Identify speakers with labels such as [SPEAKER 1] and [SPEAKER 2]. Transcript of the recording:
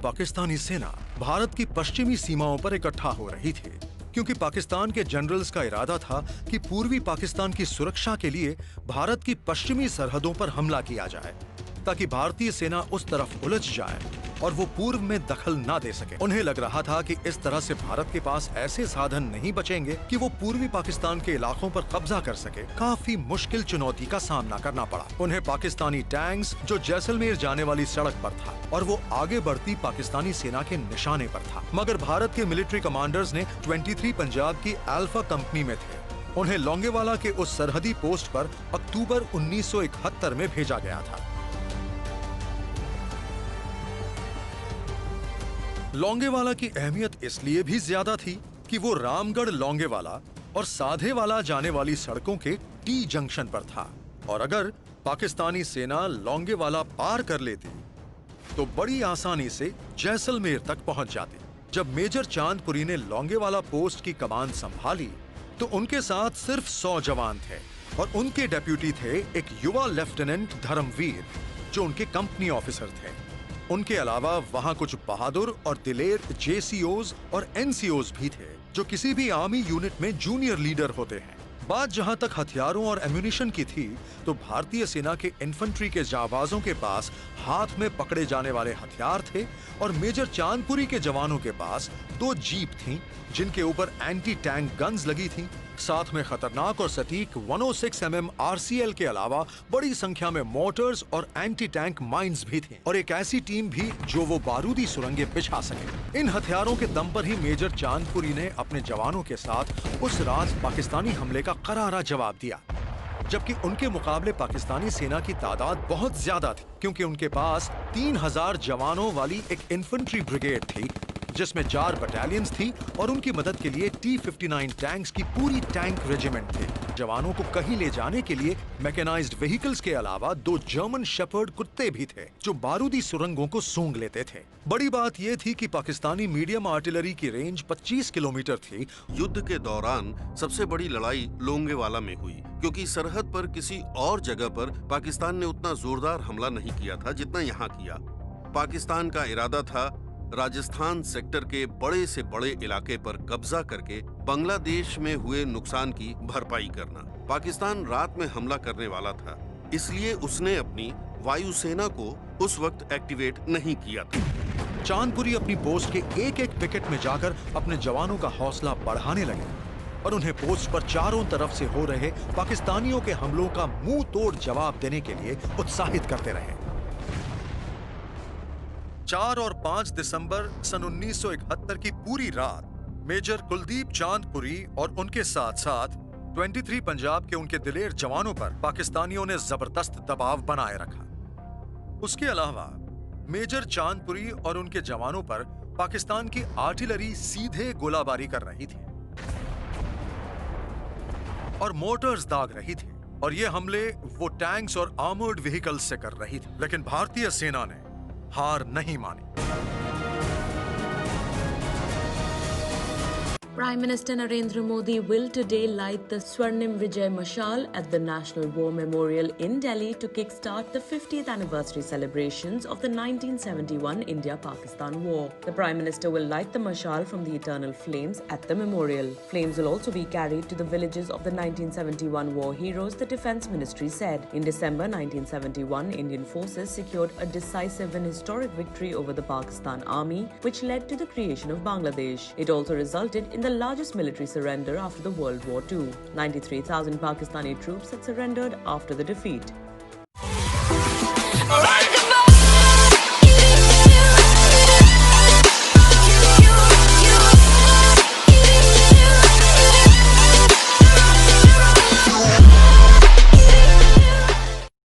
[SPEAKER 1] पाकिस्तानी सेना भारत की पश्चिमी सीमाओं पर इकट्ठा हो रही थी, क्योंकि पाकिस्तान के जनरल्स का इरादा था कि पूर्वी पाकिस्तान की सुरक्षा के लिए भारत की पश्चिमी सरहदों पर हमला किया जाए, ताकि भारतीय सेना उस तरफ उलझ जाए और वो पूर्व में दखल ना दे सके। उन्हें लग रहा था कि इस तरह से भारत के पास ऐसे साधन नहीं बचेंगे कि वो पूर्वी पाकिस्तान के इलाकों पर कब्जा कर सके। काफी मुश्किल चुनौती का सामना करना पड़ा उन्हें। पाकिस्तानी टैंक्स जो जैसलमेर जाने वाली सड़क पर था और वो आगे बढ़ती पाकिस्तानी सेना के निशाने पर था, मगर भारत के मिलिट्री कमांडर्स ने 23 पंजाब की अल्फा कंपनी में थे। उन्हें लोंगेवाला के उस सरहदी पोस्ट पर अक्टूबर 1971 में भेजा गया था। लोंगेवाला की अहमियत इसलिए भी ज्यादा थी कि वो रामगढ़ लोंगेवाला और साधेवाला जाने वाली सड़कों के टी जंक्शन पर था, और अगर पाकिस्तानी सेना लोंगेवाला पार कर लेती तो बड़ी आसानी से जैसलमेर तक पहुंच जाती। जब मेजर चांदपुरी ने लोंगेवाला पोस्ट की कमान संभाली तो उनके साथ सिर्फ 100 जवान थे और उनके डेप्यूटी थे एक युवा लेफ्टिनेंट धर्मवीर जो उनके कंपनी ऑफिसर थे। उनके अलावा वहां कुछ बहादुर और दिलेर जेसीओज और एनसीओज भी थे जो किसी भी आर्मी यूनिट में जूनियर लीडर होते हैं। बात जहां तक हथियारों और एम्यूनिशन की थी तो भारतीय सेना के इन्फेंट्री के जाबाजों के पास हाथ में पकड़े जाने वाले हथियार थे और मेजर चांदपुरी के जवानों के पास 2 जीप थीं जिनके ऊपर एंटी टैंक गन्स लगी थीं। साथ में खतरनाक और सटीक 106 mm RCL के अलावा बड़ी संख्या में मोटर्स और एंटी टैंक माइंस भी थी, और एक ऐसी टीम भी जो वो बारूदी सुरंगें बिछा सके। इन हथियारों के दम पर ही मेजर चांदपुरी ने अपने जवानों के साथ उस रात पाकिस्तानी हमले का करारा जवाब दिया, जबकि उनके मुकाबले पाकिस्तानी सेना की तादाद बहुत ज्यादा थी, क्योंकि उनके पास 3000 जवानों वाली एक इन्फेंट्री ब्रिगेड थी जिसमें 4 बटालियंस थी और उनकी मदद के लिए T-59 टैंक्स की पूरी टैंक रेजिमेंट थे। जवानों को कहीं ले जाने के लिए मैकेनाइज्ड व्हीकल्स के अलावा 2 जर्मन शेपर्ड कुत्ते भी थे जो बारूदी सुरंगों को सूंघ लेते थे। बड़ी बात यह थी कि पाकिस्तानी मीडियम आर्टिलरी की रेंज 25 किलोमीटर थी।
[SPEAKER 2] युद्ध के दौरान सबसे बड़ी लड़ाई लोंगेवाला में हुई, क्योंकि सरहद पर किसी और जगह पर पाकिस्तान ने उतना जोरदार हमला नहीं किया था जितना यहाँ किया। पाकिस्तान का इरादा था राजस्थान सेक्टर के बड़े से बड़े इलाके पर कब्जा करके बांग्लादेश में हुए नुकसान की भरपाई करना। पाकिस्तान रात में हमला करने वाला था, इसलिए उसने अपनी वायुसेना को उस वक्त एक्टिवेट नहीं किया था।
[SPEAKER 1] चांदपुरी अपनी पोस्ट के एक-एक विकेट में जाकर अपने जवानों का हौसला बढ़ाने लगे और उन्हें पोस्ट पर चारों तरफ से हो रहे पाकिस्तानियों के हमलों का मुंह तोड़ जवाब देने के लिए उत्साहित करते रहे। 4 और 5 दिसंबर सन 1971 की पूरी रात मेजर कुलदीप चांदपुरी और उनके साथ साथ 23 पंजाब के उनके दिलेर जवानों पर पाकिस्तानियों ने जबरदस्त दबाव बनाए रखा। उसके अलावा मेजर चांदपुरी और उनके जवानों पर पाकिस्तान की आर्टिलरी सीधे गोलाबारी कर रही थी और मोटर्स दाग रही थी, और ये हमले वो टैंक्स और आर्मर्ड व्हीकल्स से कर रही थी। लेकिन भारतीय सेना ने हार नहीं मानी।
[SPEAKER 3] Prime Minister Narendra Modi will today light the Swarnim Vijay Mashal at the National War Memorial in Delhi to kickstart the 50th anniversary celebrations of the 1971 India-Pakistan War. The Prime Minister will light the mashal from the eternal flames at the memorial. Flames will also be carried to the villages of the 1971 war heroes, the Defence Ministry said. In December 1971, Indian forces secured a decisive and historic victory over the Pakistan Army, which led to the creation of Bangladesh. It also resulted in the largest military surrender after the World War II. 93,000 Pakistani troops had surrendered after the defeat.